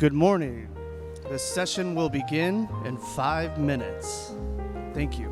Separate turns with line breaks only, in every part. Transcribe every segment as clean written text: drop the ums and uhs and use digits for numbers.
Good morning. This session will begin in 5 minutes. Thank you.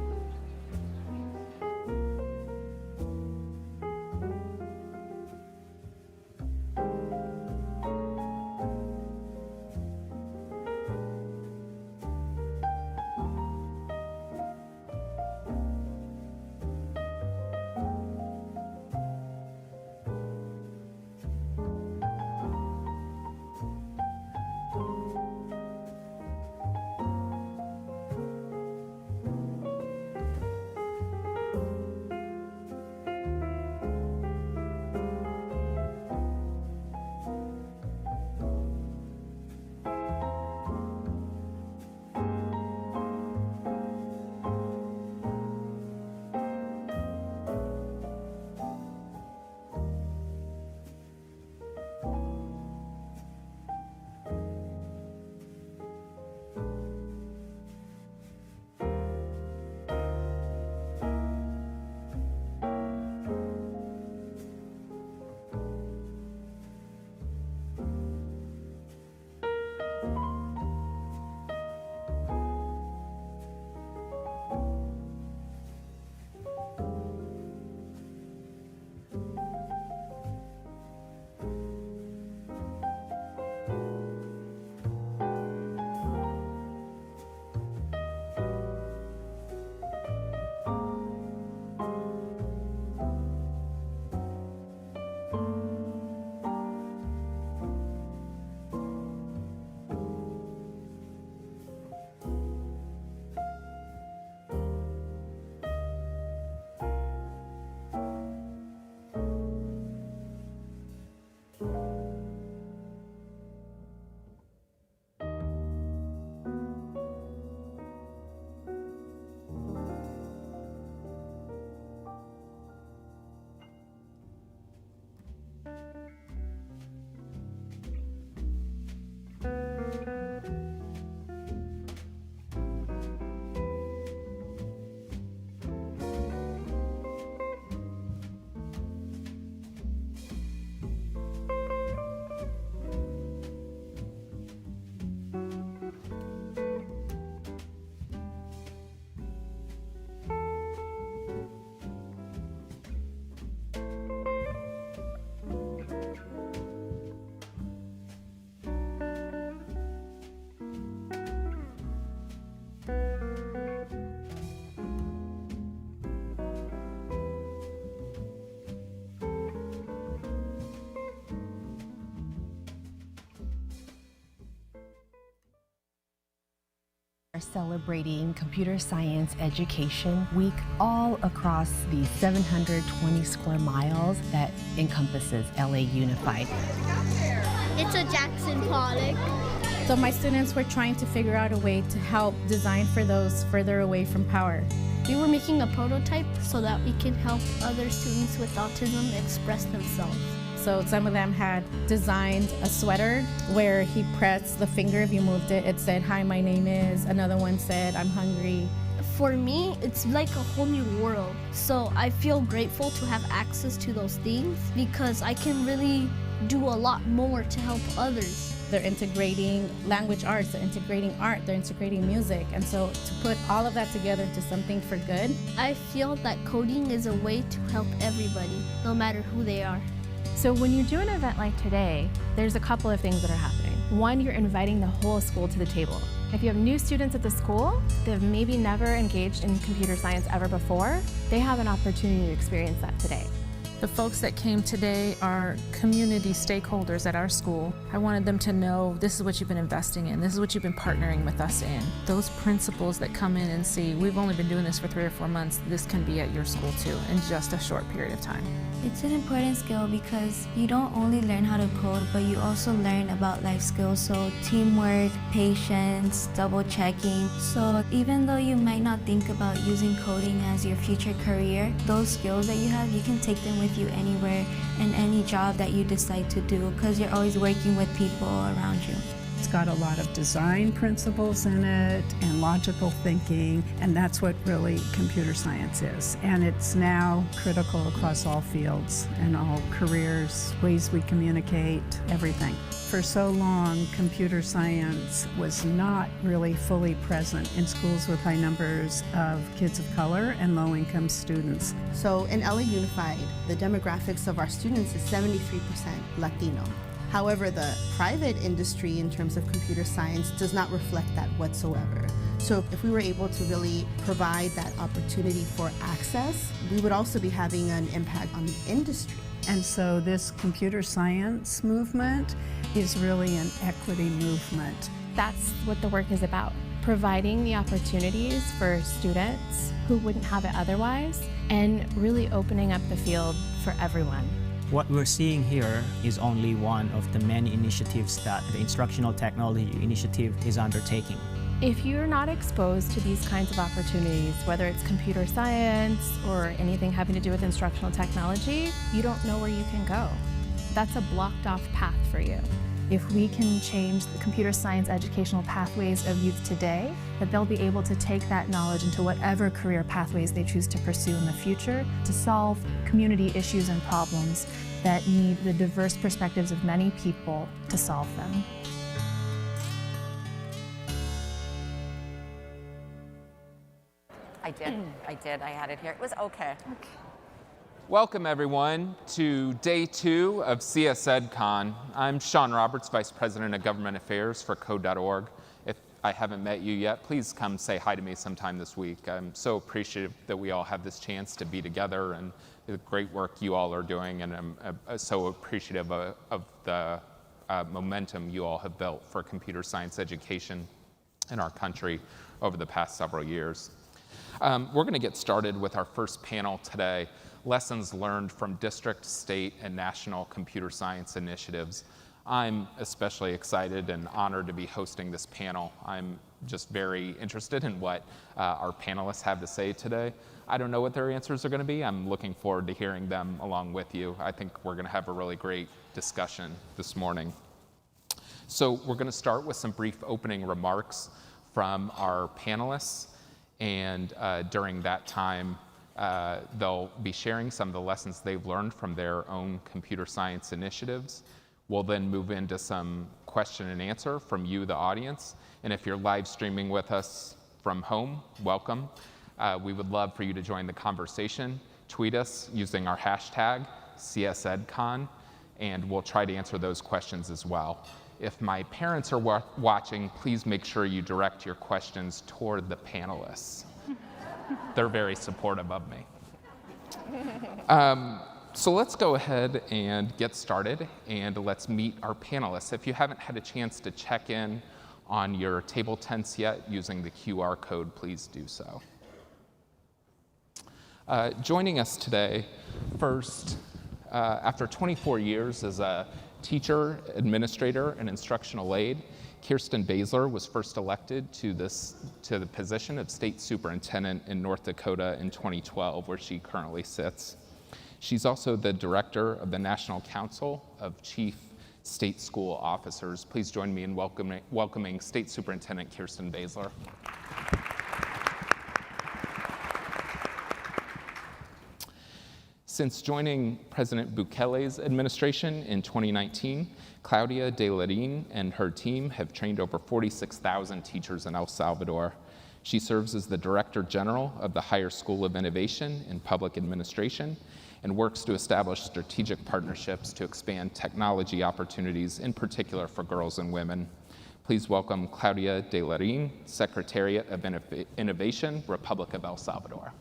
Are celebrating Computer Science Education Week all across the 720 square miles that encompasses LA Unified.
It's a Jackson Pollock.
So my students were trying to figure out a way to help design for those further away from power.
We were making a prototype so that we can help other students with autism express themselves.
So some of them had designed a sweater where he pressed the finger, if you moved it, it said, "Hi, my name is." Another one said, "I'm hungry."
For me, it's like a whole new world. So I feel grateful to have access to those things because I can really do a lot more to help others.
They're integrating language arts, they're integrating art, they're integrating music. And so to put all of that together into something for good.
I feel that coding is a way to help everybody, no matter who they are.
So when you do an event like today, there's a couple of things that are happening. One, you're inviting the whole school to the table. If you have new students at the school that have maybe never engaged in computer science ever before, they have an opportunity to experience that today.
The folks that came today are community stakeholders at our school. I wanted them to know this is what you've been investing in, this is what you've been partnering with us in. Those principals that come in and see, we've only been doing this for 3 or 4 months, this can be at your school too in just a short period of time.
It's an important skill because you don't only learn how to code, but you also learn about life skills, so teamwork, patience, double checking. So even though you might not think about using coding as your future career, those skills that you have, you can take them with you anywhere and any job that you decide to do because you're always working with people around you.
It's got a lot of design principles in it and logical thinking, and that's what really computer science is. And it's now critical across all fields and all careers, ways we communicate, everything. For so long, computer science was not really fully present in schools with high numbers of kids of color and low-income students.
So in LA Unified, the demographics of our students is 73% Latino. However, the private industry in terms of computer science does not reflect that whatsoever. So if we were able to really provide that opportunity for access, we would also be having an impact on the industry.
And so this computer science movement is really an equity movement.
That's what the work is about, providing the opportunities for students who wouldn't have it otherwise, and really opening up the field for everyone.
What we're seeing here is only one of the many initiatives that the Instructional Technology Initiative is undertaking.
If you're not exposed to these kinds of opportunities, whether it's computer science or anything having to do with instructional technology, you don't know where you can go. That's a blocked off path for you. If we can change the computer science educational pathways of youth today, that they'll be able to take that knowledge into whatever career pathways they choose to pursue in the future to solve community issues and problems that need the diverse perspectives of many people to solve them.
I did. I had it here. It was okay.
Welcome, everyone, to day 2 of CSEdCon. I'm Sean Roberts, Vice President of Government Affairs for Code.org. If I haven't met you yet, please come say hi to me sometime this week. I'm so appreciative that we all have this chance to be together and the great work you all are doing, and I'm so appreciative of the momentum you all have built for computer science education in our country over the past several years. We're going to get started with our first panel today, Lessons Learned from District, State, and National Computer Science Initiatives. I'm especially excited and honored to be hosting this panel. I'm just very interested in what our panelists have to say today. I don't know what their answers are going to be. I'm looking forward to hearing them along with you. I think we're going to have a really great discussion this morning. So we're going to start with some brief opening remarks from our panelists. And during that time, they'll be sharing some of the lessons they've learned from their own computer science initiatives. We'll then move into some question and answer from you, the audience. And if you're live streaming with us from home, welcome. We would love for you to join the conversation. Tweet us using our hashtag CSEdCon, and we'll try to answer those questions as well. If my parents are watching, please make sure you direct your questions toward the panelists. They're very supportive of me. So let's go ahead and get started, and let's meet our panelists. If you haven't had a chance to check in on your table tents yet using the QR code, please do so. Joining us today, first, after 24 years as a teacher, administrator, and instructional aide, Kirsten Basler was first elected to the position of state superintendent in North Dakota in 2012, where she currently sits. She's also the director of the National Council of Chief State School Officers. Please join me in welcoming State Superintendent Kirsten Basler. Since joining President Bukele's administration in 2019, Claudia De Larin and her team have trained over 46,000 teachers in El Salvador. She serves as the Director General of the Higher School of Innovation in Public Administration and works to establish strategic partnerships to expand technology opportunities, in particular for girls and women. Please welcome Claudia De Larin, Secretariat of Innovation, Republic of El Salvador.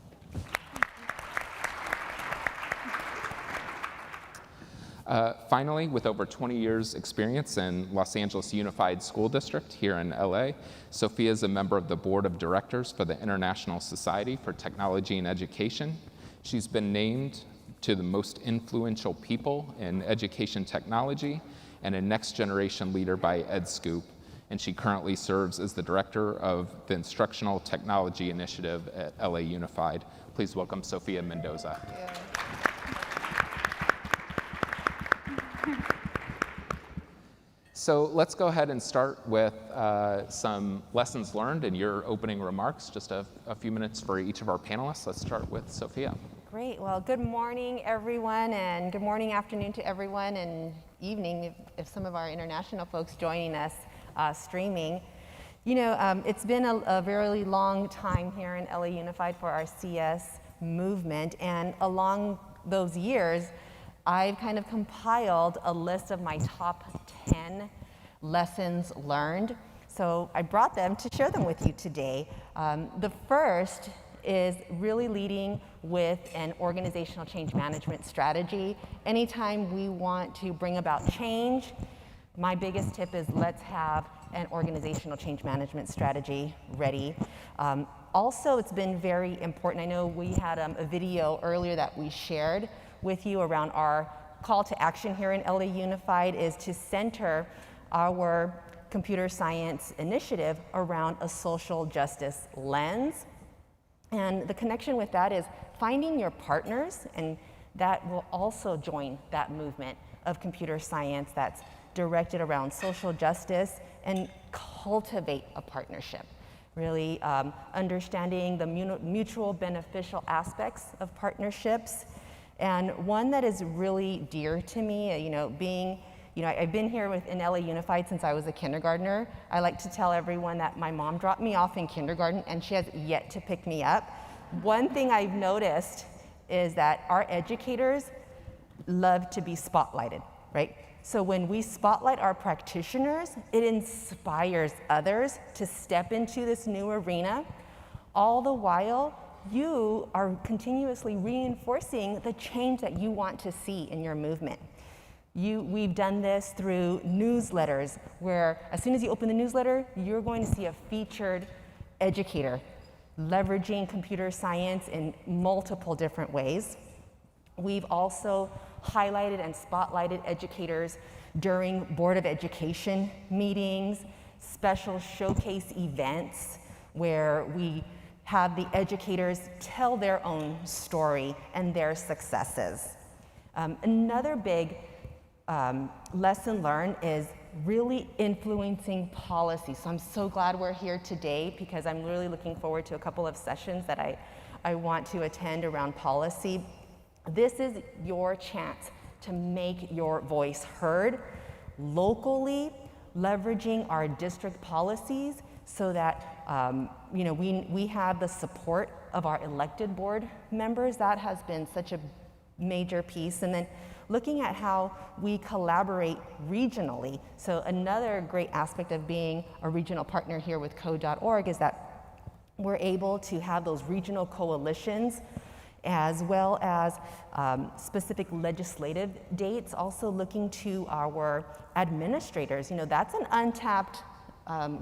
Finally, with over 20 years experience in Los Angeles Unified School District here in LA, Sophia is a member of the board of directors for the International Society for Technology and Education. She's been named to the most influential people in education technology and a next generation leader by EdScoop. And she currently serves as the director of the Instructional Technology Initiative at LA Unified. Please welcome Sophia Mendoza. So let's go ahead and start with some lessons learned in your opening remarks. Just a few minutes for each of our panelists. Let's start with Sophia.
Great. Well, good morning, everyone, and good morning, afternoon to everyone, and evening if some of our international folks joining us streaming. You know, it's been a very long time here in LA Unified for our CS movement, and along those years, I've kind of compiled a list of my top 10 lessons learned. So I brought them to share them with you today. The first is really leading with an organizational change management strategy. Anytime we want to bring about change, my biggest tip is let's have an organizational change management strategy ready. Also, it's been very important. I know we had a video earlier that we shared with you around our call to action here in LA Unified is to center our computer science initiative around a social justice lens. And the connection with that is finding your partners, and that will also join that movement of computer science that's directed around social justice, and cultivate a partnership. Really understanding the mutual beneficial aspects of partnerships. And one that is really dear to me, I've been here in LA Unified since I was a kindergartner. I like to tell everyone that my mom dropped me off in kindergarten and she has yet to pick me up. One thing I've noticed is that our educators love to be spotlighted, right? So when we spotlight our practitioners, it inspires others to step into this new arena. All the while, you are continuously reinforcing the change that you want to see in your movement. We've done this through newsletters, where as soon as you open the newsletter, you're going to see a featured educator leveraging computer science in multiple different ways. We've also highlighted and spotlighted educators during Board of Education meetings, special showcase events where we have the educators tell their own story and their successes. Another big lesson learned is really influencing policy. So I'm so glad we're here today because I'm really looking forward to a couple of sessions that I want to attend around policy. This is your chance to make your voice heard locally, leveraging our district policies so that we have the support of our elected board members. That has been such a major piece. And then looking at how we collaborate regionally. So another great aspect of being a regional partner here with Code.org is that we're able to have those regional coalitions as well as specific legislative dates, also looking to our administrators. That's an untapped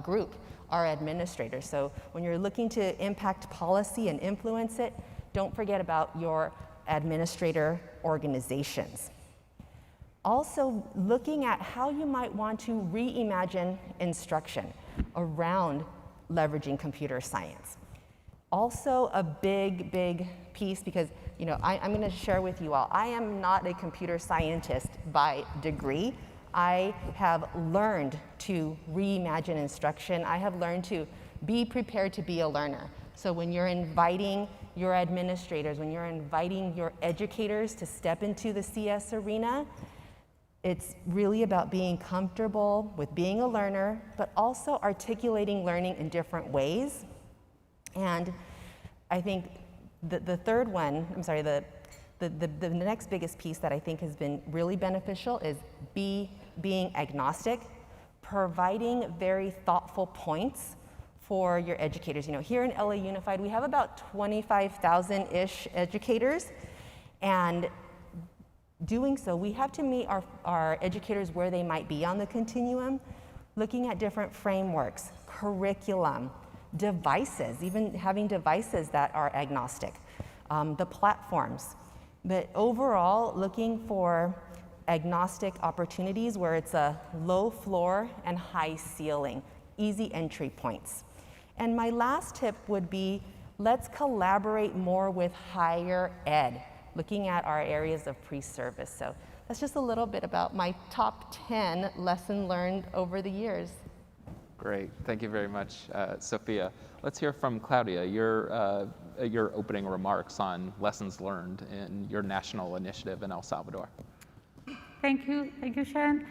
group, our administrators. So when you're looking to impact policy and influence it, don't forget about your administrator organizations. Also looking at how you might want to reimagine instruction around leveraging computer science. Also a big, big piece because, I'm gonna share with you all, I am not a computer scientist by degree. I have learned to reimagine instruction. I have learned to be prepared to be a learner. So when you're inviting your administrators, when you're inviting your educators to step into the CS arena, it's really about being comfortable with being a learner, but also articulating learning in different ways. And I think the next biggest piece that I think has been really beneficial is being agnostic, providing very thoughtful points for your educators. Here in LA Unified, we have about 25,000-ish educators, and doing so, we have to meet our educators where they might be on the continuum, looking at different frameworks, curriculum, devices, even having devices that are agnostic, the platforms. But overall, looking for agnostic opportunities where it's a low floor and high ceiling, easy entry points. And my last tip would be, let's collaborate more with higher ed, looking at our areas of pre-service. So that's just a little bit about my top 10 lessons learned over the years.
Great, thank you very much, Sophia. Let's hear from Claudia, your opening remarks on lessons learned in your national initiative in El Salvador.
Thank you, Sean.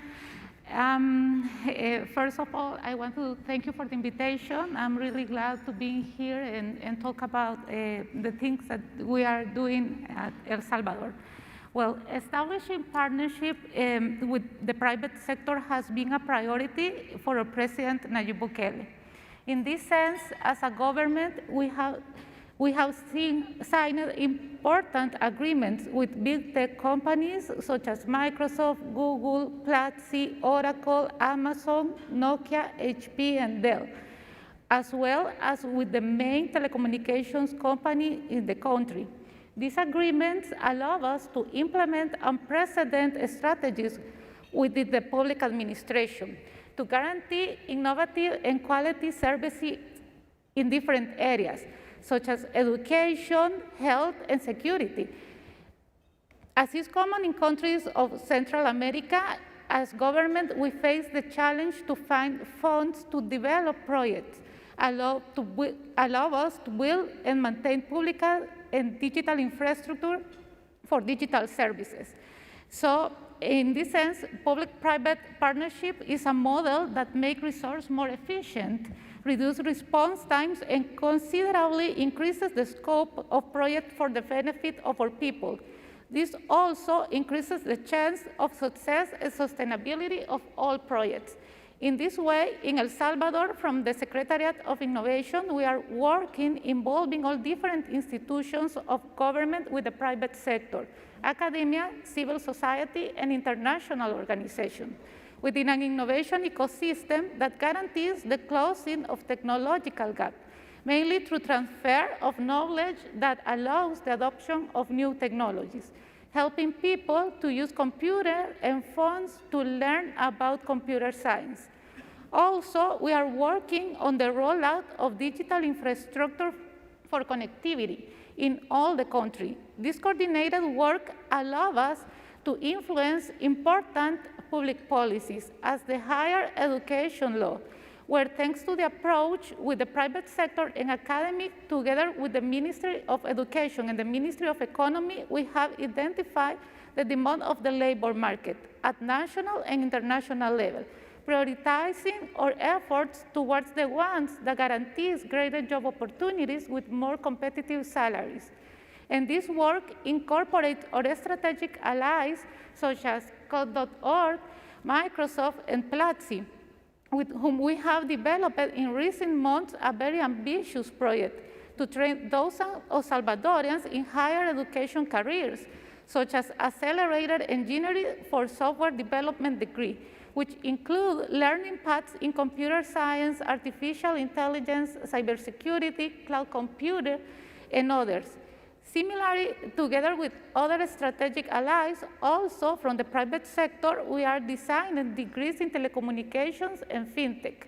First of all, I want to thank you for the invitation. I'm really glad to be here and talk about the things that we are doing at El Salvador. Well, establishing partnership with the private sector has been a priority for our President Nayib Bukele. In this sense, as a government, we have signed important agreements with big tech companies such as Microsoft, Google, Platzi, Oracle, Amazon, Nokia, HP, and Dell, as well as with the main telecommunications company in the country. These agreements allow us to implement unprecedented strategies within the public administration to guarantee innovative and quality services in different areas, such as education, health, and security. As is common in countries of Central America, as government, we face the challenge to find funds to develop projects, allow us to build and maintain public and digital infrastructure for digital services. So in this sense, public-private partnership is a model that makes resources more efficient, reduces response times, and considerably increases the scope of projects for the benefit of our people. This also increases the chance of success and sustainability of all projects. In this way, in El Salvador, from the Secretariat of Innovation, we are working involving all different institutions of government with the private sector, academia, civil society, and international organizations, within an innovation ecosystem that guarantees the closing of technological gaps, mainly through transfer of knowledge that allows the adoption of new technologies, helping people to use computers and phones to learn about computer science. Also, we are working on the rollout of digital infrastructure for connectivity in all the country. This coordinated work allows us to influence important public policies as the higher education law, where thanks to the approach with the private sector and academic, together with the Ministry of Education and the Ministry of Economy, we have identified the demand of the labor market at national and international level, prioritizing our efforts towards the ones that guarantees greater job opportunities with more competitive salaries. And this work incorporates our strategic allies such as Code.org, Microsoft, and Platzi, with whom we have developed in recent months a very ambitious project to train thousands of Salvadorians in higher education careers, such as accelerated engineering for software development degree, which include learning paths in computer science, artificial intelligence, cybersecurity, cloud computing, and others. Similarly, together with other strategic allies, also from the private sector, we are designing degrees in telecommunications and fintech,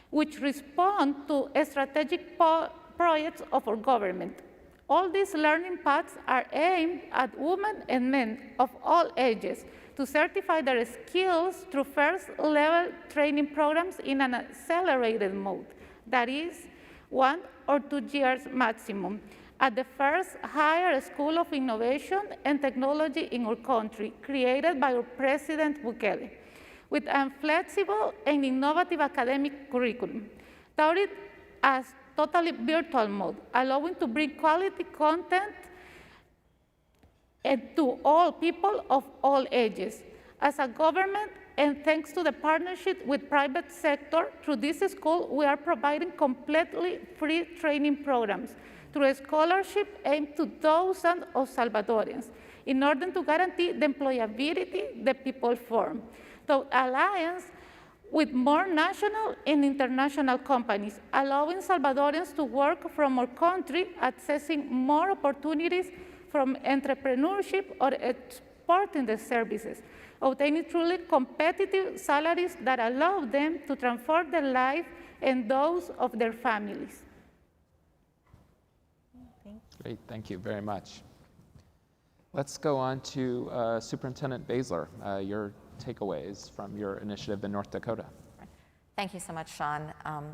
which respond to strategic projects of our government. All these learning paths are aimed at women and men of all ages to certify their skills through first-level training programs in an accelerated mode, that is, 1 or 2 years maximum, at the first higher school of innovation and technology in our country, created by our President Bukele, with a flexible and innovative academic curriculum, taught as totally virtual mode, allowing to bring quality content and to all people of all ages. As a government, and thanks to the partnership with private sector, through this school, we are providing completely free training programs through a scholarship aimed to thousands of Salvadorians in order to guarantee the employability the people form. The alliance with more national and international companies, allowing Salvadorians to work from our country, accessing more opportunities from entrepreneurship or exporting the services, obtaining truly competitive salaries that allow them to transform their life and those of their families.
Great, thank you very much. Let's go on to Superintendent Basler, your takeaways from your initiative in North Dakota.
Thank you so much, Sean,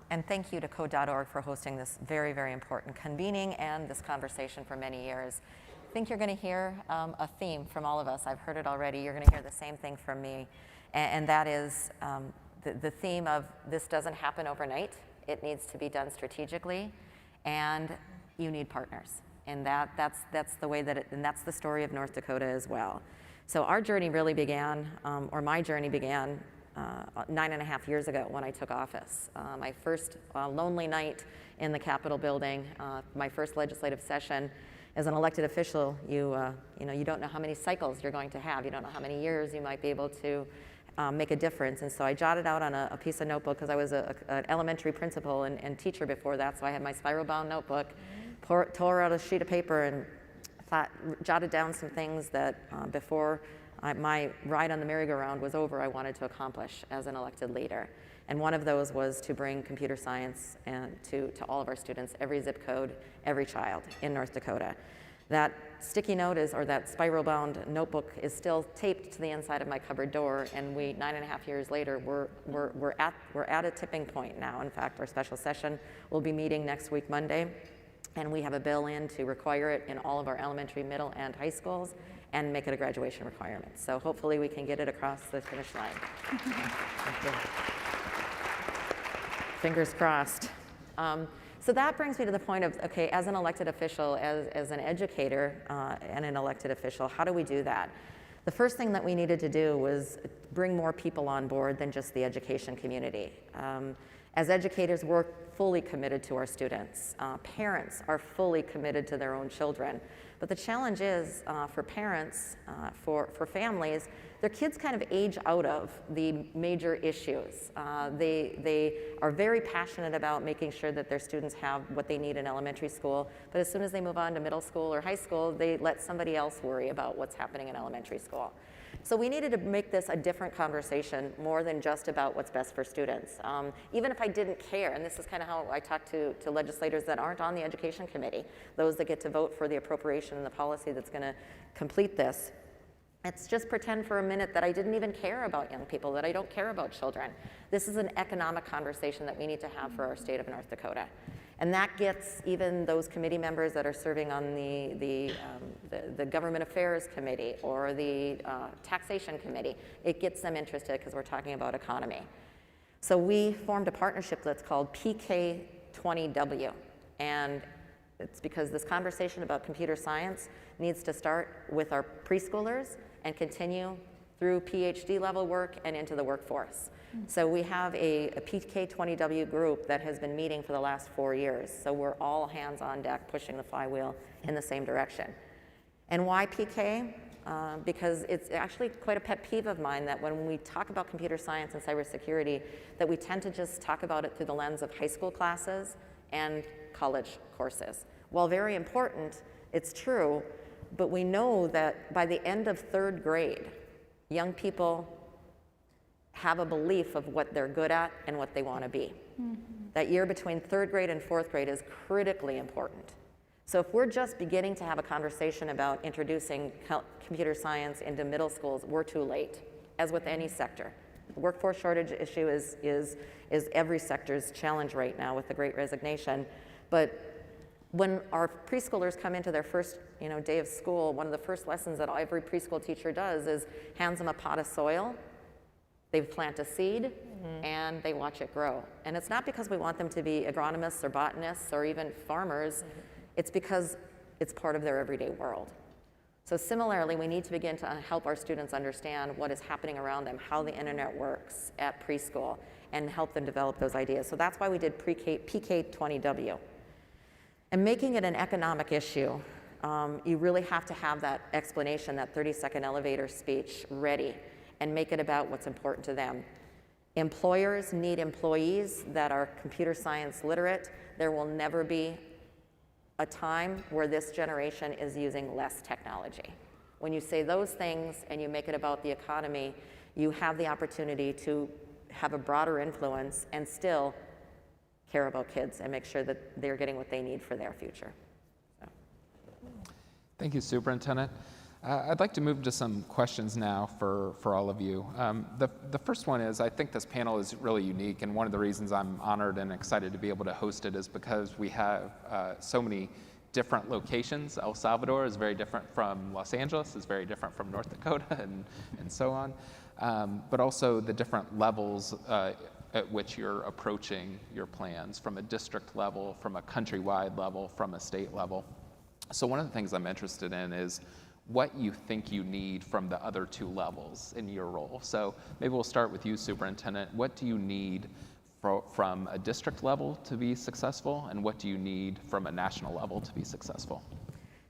and thank you to Code.org for hosting this very, very important convening and this conversation for many years. I think you're going to hear a theme from all of us. I've heard it already. You're going to hear the same thing from me, and that is the theme of this doesn't happen overnight. It needs to be done strategically, and you need partners. And that's the way that and that's the story of North Dakota as well. So our journey really began, or my journey began 9.5 years ago when I took office. My first lonely night in the Capitol building, my first legislative session. As an elected official, you don't know how many cycles you're going to have. You don't know how many years you might be able to make a difference. And so I jotted out on a piece of notebook, because I was an elementary principal and teacher before that, so I had my spiral-bound notebook, tore out a sheet of paper and jotted down some things that before my ride on the merry-go-round was over, I wanted to accomplish as an elected leader. And one of those was to bring computer science to all of our students, every zip code, every child in North Dakota. That sticky note or that spiral-bound notebook is still taped to the inside of my cupboard door, and 9.5 years later, we're at a tipping point now. In fact, our special session will be meeting next week, Monday, and we have a bill in to require it in all of our elementary, middle, and high schools, and make it a graduation requirement. So hopefully we can get it across the finish line. Thank you. Fingers crossed. So that brings me to the point of, okay, as an elected official, as an educator and an elected official, how do we do that? The first thing that we needed to do was bring more people on board than just the education community. As educators, we're fully committed to our students. Parents are fully committed to their own children. But the challenge is for parents, for families, their kids kind of age out of the major issues. They are very passionate about making sure that their students have what they need in elementary school, but as soon as they move on to middle school or high school, they let somebody else worry about what's happening in elementary school. So we needed to make this a different conversation, more than just about what's best for students. Even if I didn't care, and this is kind of how I talk to legislators that aren't on the education committee, those that get to vote for the appropriation and the policy that's going to complete this. It's just pretend for a minute that I didn't even care about young people, that I don't care about children. This is an economic conversation that we need to have for our state of North Dakota. And that gets even those committee members that are serving on the Government Affairs Committee or the Taxation Committee, it gets them interested because we're talking about economy. So we formed a partnership that's called PK20W. And it's because this conversation about computer science needs to start with our preschoolers and continue through PhD level work and into the workforce. So we have a PK20W group that has been meeting for the last 4 years. So we're all hands on deck pushing the flywheel in the same direction. And why PK? Because it's actually quite a pet peeve of mine that when we talk about computer science and cybersecurity, that we tend to just talk about it through the lens of high school classes and college courses. While very important, it's true, but we know that by the end of 3rd grade, young people have a belief of what they're good at and what they want to be. Mm-hmm. That year between 3rd grade and 4th grade is critically important. So if we're just beginning to have a conversation about introducing computer science into middle schools, we're too late, as with any sector. The workforce shortage issue is every sector's challenge right now with the Great Resignation. But when our preschoolers come into their first day of school, one of the first lessons that every preschool teacher does is hands them a pot of soil. They plant a seed, and they watch it grow. And it's not because we want them to be agronomists or botanists or even farmers. It's because it's part of their everyday world. So similarly, we need to begin to help our students understand what is happening around them, how the internet works at preschool, and help them develop those ideas. So that's why we did PK20W. And making it an economic issue, you really have to have that explanation, that 30-second elevator speech ready, and make it about what's important to them. Employers need employees that are computer science literate. There will never be a time where this generation is using less technology. When you say those things and you make it about the economy, you have the opportunity to have a broader influence and still care about kids and make sure that they're getting what they need for their future. So.
Thank you, Superintendent. I'd like to move to some questions now for all of you. The first one is, I think this panel is really unique, and one of the reasons I'm honored and excited to be able to host it is because we have so many different locations. El Salvador is very different from Los Angeles, is very different from North Dakota, and so on. But also the different levels at which you're approaching your plans, from a district level, from a countrywide level, from a state level. So one of the things I'm interested in is what you think you need from the other two levels in your role. So maybe we'll start with you, Superintendent. What do you need from a district level to be successful, and what do you need from a national level to be successful?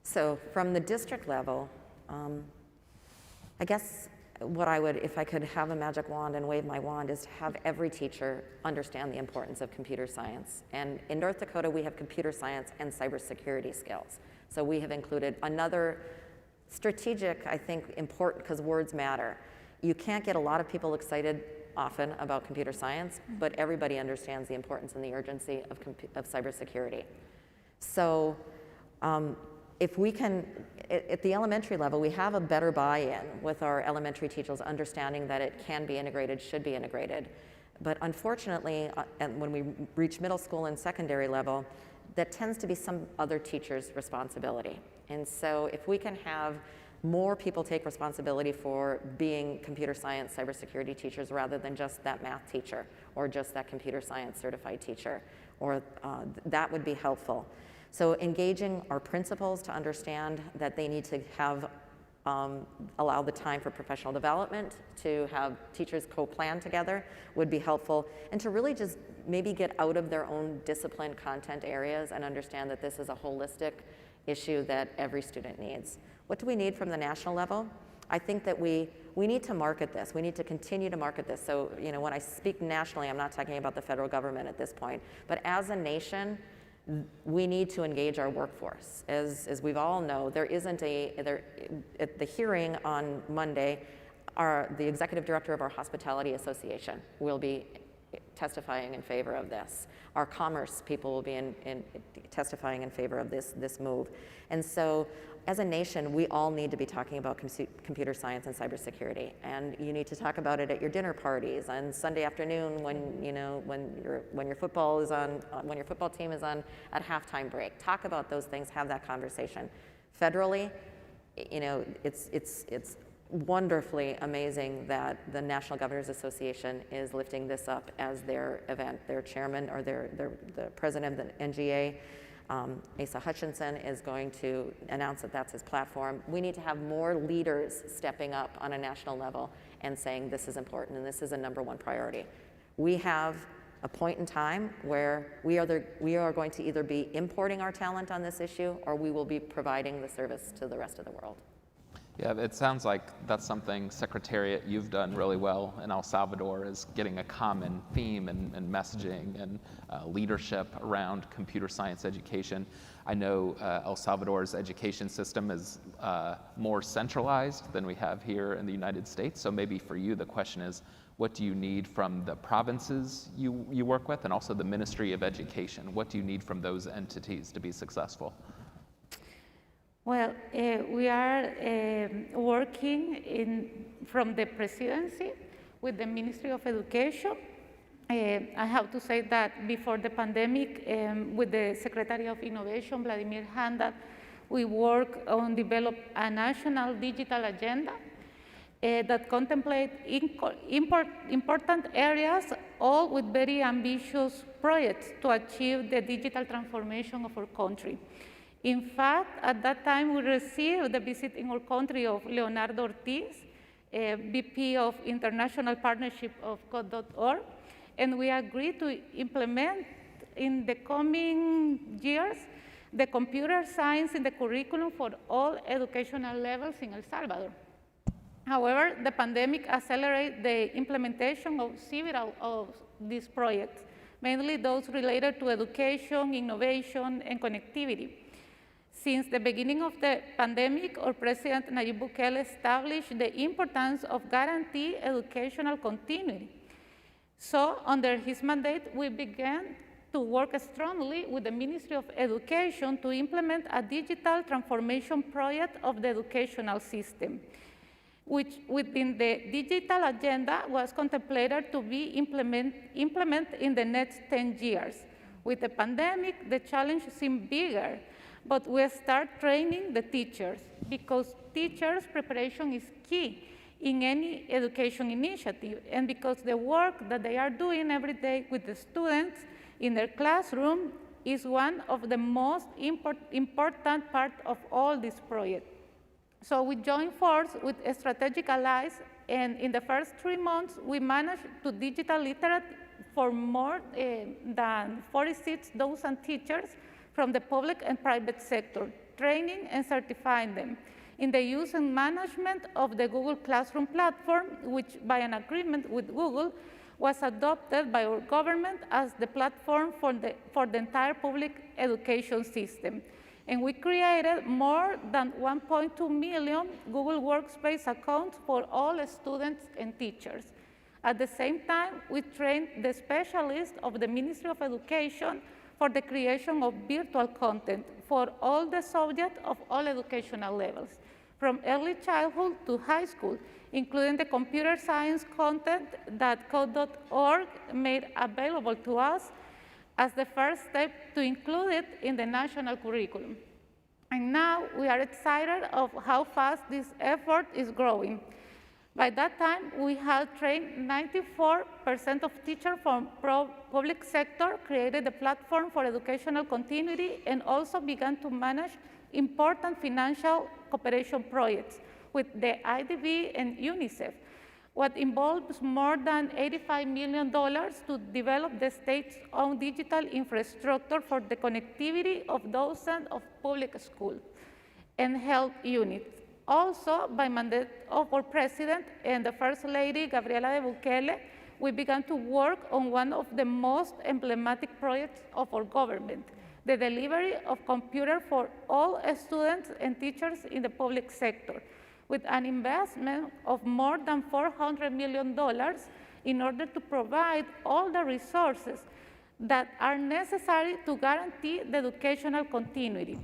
So from the district level, I guess what I would, if I could have a magic wand and wave my wand, is to have every teacher understand the importance of computer science. And in North Dakota, we have computer science and cybersecurity skills. So we have included another strategic, I think, important, because words matter. You can't get a lot of people excited often about computer science, but everybody understands the importance and the urgency of cybersecurity. So if we can, at the elementary level, we have a better buy-in with our elementary teachers understanding that it can be integrated, should be integrated. But unfortunately, and when we reach middle school and secondary level, that tends to be some other teacher's responsibility. And so if we can have more people take responsibility for being computer science, cybersecurity teachers rather than just that math teacher or just that computer science certified teacher, or that would be helpful. So engaging our principals to understand that they need to have, allow the time for professional development, to have teachers co-plan together would be helpful, and to really just maybe get out of their own discipline content areas and understand that this is a holistic issue that every student needs. What do we need from the national level? I think that we need to market this. We need to continue to market this. So, you know, when I speak nationally, I'm not talking about the federal government at this point, but as a nation, we need to engage our workforce. As we all know, there isn't at the hearing on Monday, the executive director of our hospitality association will be testifying in favor of this. Our commerce people will be testifying in favor of this move. And so as a nation, we all need to be talking about computer science and cybersecurity. And you need to talk about it at your dinner parties on Sunday afternoon when your football team is on at halftime break. Talk about those things, have that conversation. Federally, you know, it's wonderfully amazing that the National Governors Association is lifting this up as their event. Their chairman, or the president of the NGA, Asa Hutchinson, is going to announce that that's his platform. We need to have more leaders stepping up on a national level and saying this is important and this is a #1 priority. We have a point in time where we are going to either be importing our talent on this issue, or we will be providing the service to the rest of the world.
Yeah, it sounds like that's something, Secretariat, you've done really well in El Salvador, is getting a common theme and messaging and leadership around computer science education. I know El Salvador's education system is more centralized than we have here in the United States. So maybe for you, the question is, what do you need from the provinces you work with, and also the Ministry of Education? What do you need from those entities to be successful?
Well, we are working from the Presidency with the Ministry of Education. I have to say that before the pandemic, with the Secretariat of Innovation, Vladimir Handa, we work on develop a national digital agenda that contemplate important areas, all with very ambitious projects to achieve the digital transformation of our country. In fact, at that time, we received the visit in our country of Leonardo Ortiz, VP of International Partnership of Code.org, and we agreed to implement in the coming years the computer science in the curriculum for all educational levels in El Salvador. However, the pandemic accelerated the implementation of several of these projects, mainly those related to education, innovation, and connectivity. Since the beginning of the pandemic, our President Nayib Bukele established the importance of guarantee educational continuity. So under his mandate, we began to work strongly with the Ministry of Education to implement a digital transformation project of the educational system, which within the digital agenda was contemplated to be implemented in the next 10 years. With the pandemic, the challenge seemed bigger, but we start training the teachers because teachers' preparation is key in any education initiative, and because the work that they are doing every day with the students in their classroom is one of the most important part of all this project. So we joined forces with strategic allies, and in the first 3 months, we managed to digital literate for more than 46,000 teachers from the public and private sector, training and certifying them in the use and management of the Google Classroom platform, which by an agreement with Google was adopted by our government as the platform for the entire public education system. And we created more than 1.2 million Google Workspace accounts for all students and teachers. At the same time, we trained the specialists of the Ministry of Education for the creation of virtual content for all the subjects of all educational levels, from early childhood to high school, including the computer science content that Code.org made available to us as the first step to include it in the national curriculum. And now we are excited of how fast this effort is growing. By that time, we had trained 94% of teachers from public sector, created a platform for educational continuity, and also began to manage important financial cooperation projects with the IDB and UNICEF, what involves more than $85 million to develop the state's own digital infrastructure for the connectivity of dozens of public schools and health units. Also, by mandate of our President and the First Lady, Gabriela de Bukele, we began to work on one of the most emblematic projects of our government, the delivery of computers for all students and teachers in the public sector, with an investment of more than $400 million in order to provide all the resources that are necessary to guarantee the educational continuity.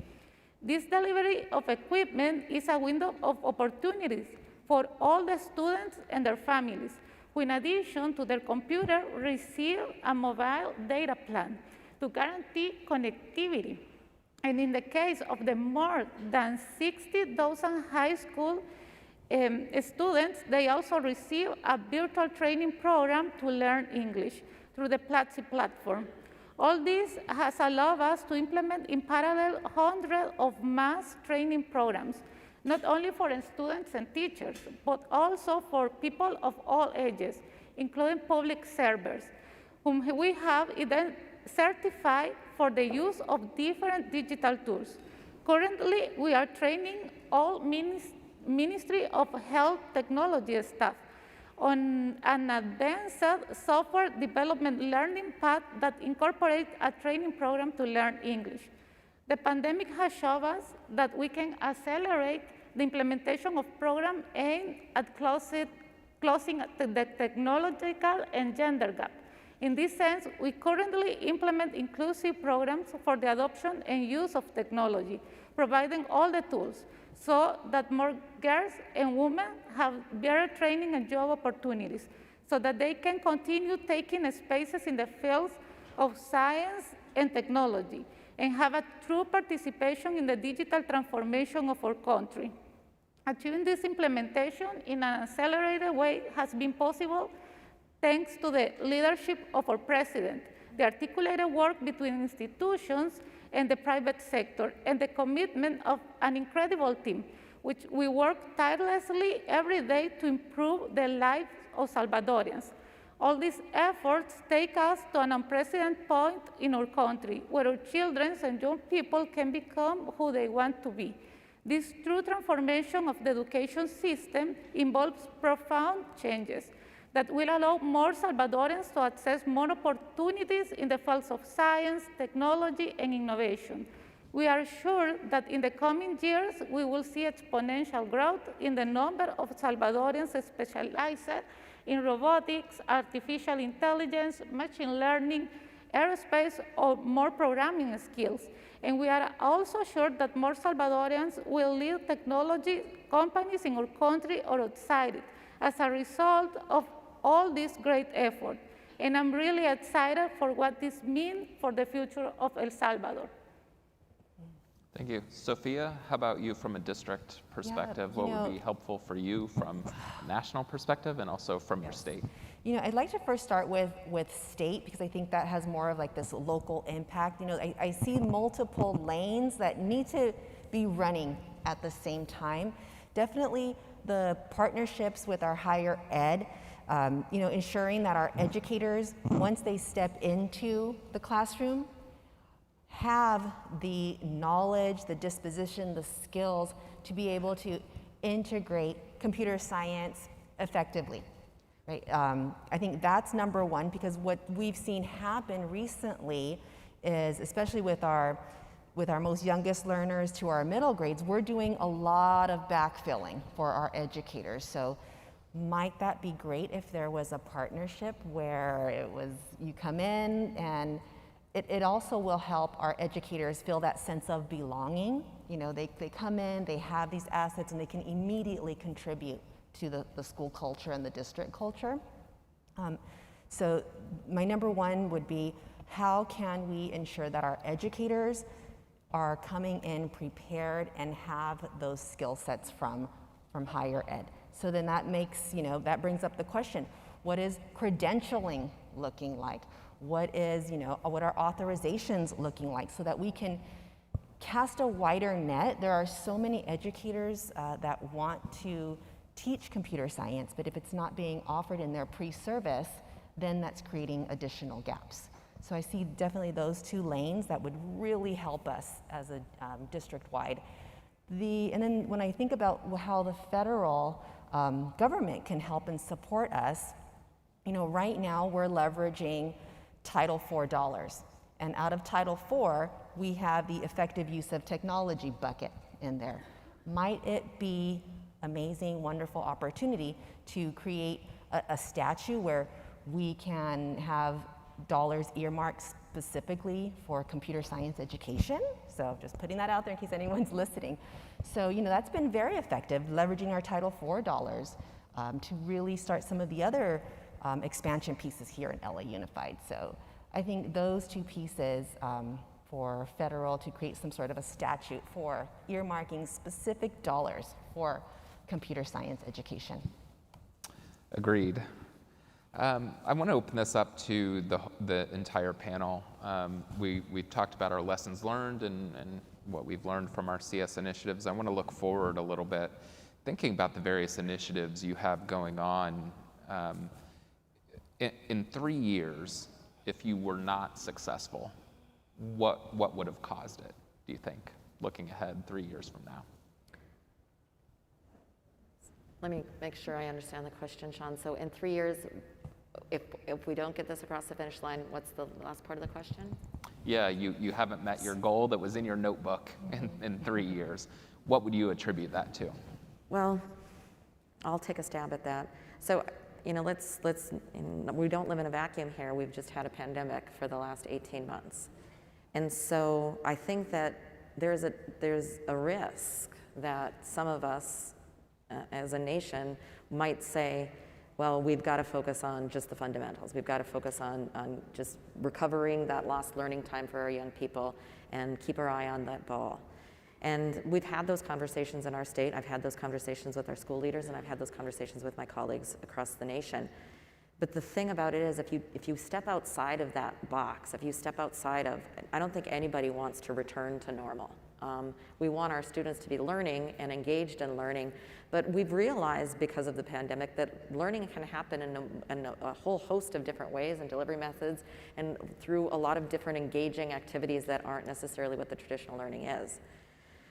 This delivery of equipment is a window of opportunities for all the students and their families, who in addition to their computer receive a mobile data plan to guarantee connectivity. And in the case of the more than 60,000 high school students, they also receive a virtual training program to learn English through the Platzi platform. All this has allowed us to implement in parallel hundreds of mass training programs, not only for students and teachers, but also for people of all ages, including public servers, whom we have then certified for the use of different digital tools. Currently, we are training all Ministry of Health Technology staff on an advanced software development learning path that incorporates a training program to learn English. The pandemic has shown us that we can accelerate the implementation of programs aimed at closing the technological and gender gap. In this sense, we currently implement inclusive programs for the adoption and use of technology, providing all the tools so that more girls and women have better training and job opportunities, so that they can continue taking spaces in the fields of science and technology, and have a true participation in the digital transformation of our country. Achieving this implementation in an accelerated way has been possible thanks to the leadership of our President, the articulated work between institutions and the private sector, and the commitment of an incredible team, which we work tirelessly every day to improve the lives of Salvadorians. All these efforts take us to an unprecedented point in our country, where our children and young people can become who they want to be. This true transformation of the education system involves profound changes that will allow more Salvadorians to access more opportunities in the fields of science, technology, and innovation. We are sure that in the coming years, we will see exponential growth in the number of Salvadorians specialized in robotics, artificial intelligence, machine learning, aerospace or more programming skills. And we are also sure that more Salvadorians will lead technology companies in our country or outside it as a result of all this great effort. And I'm really excited for what this means for the future of El Salvador.
Thank you. Sophia, how about you from a district perspective?
Yeah,
what would be helpful for you from a national perspective and also from your state?
I'd like to first start with state, because I think that has more of like this local impact. I see multiple lanes that need to be running at the same time. Definitely the partnerships with our higher ed, ensuring that our educators, once they step into the classroom, have the knowledge, the disposition, the skills to be able to integrate computer science effectively, right? I think that's number one, because what we've seen happen recently is, especially with our most youngest learners to our middle grades, we're doing a lot of backfilling for our educators. So might that be great if there was a partnership where it was, you come in, and it also will help our educators feel that sense of belonging. They come in, they have these assets, and they can immediately contribute to the school culture and the district culture. So my number one would be, how can we ensure that our educators are coming in prepared and have those skill sets from higher ed? So then that makes, that brings up the question, what is credentialing looking like? What are authorizations looking like, so that we can cast a wider net? There are so many educators that want to teach computer science, but if it's not being offered in their pre-service, then that's creating additional gaps. So I see definitely those two lanes that would really help us as a district-wide. And then when I think about how the federal government can help and support us, right now we're leveraging Title IV dollars. And out of Title IV, we have the effective use of technology bucket in there. Might it be amazing, wonderful opportunity to create a statute where we can have dollars earmarked specifically for computer science education? So just putting that out there in case anyone's listening. So, that's been very effective, leveraging our Title IV dollars to really start some of the other expansion pieces here in LA Unified. So I think those two pieces for federal to create some sort of a statute for earmarking specific dollars for computer science education.
Agreed. I want to open this up to the entire panel. We've talked about our lessons learned and what we've learned from our CS initiatives. I want to look forward a little bit, thinking about the various initiatives you have going on. In 3 years, if you were not successful, what would have caused it, do you think, looking ahead 3 years from now?
Let me make sure I understand the question, Sean. So in 3 years, if we don't get this across the finish line, what's the last part of the question?
Yeah, you haven't met your goal that was in your notebook in 3 years. What would you attribute that to?
Well, I'll take a stab at that. So, we don't live in a vacuum here. We've just had a pandemic for the last 18 months. And so I think that there's a risk that some of us as a nation might say, well, we've got to focus on just the fundamentals. We've got to focus on just recovering that lost learning time for our young people and keep our eye on that ball. And we've had those conversations in our state. I've had those conversations with our school leaders, and I've had those conversations with my colleagues across the nation. But the thing about it is, if you step outside of that box, if you step outside of, I don't think anybody wants to return to normal. We want our students to be learning and engaged in learning, but we've realized because of the pandemic that learning can happen in a whole host of different ways and delivery methods, and through a lot of different engaging activities that aren't necessarily what the traditional learning is.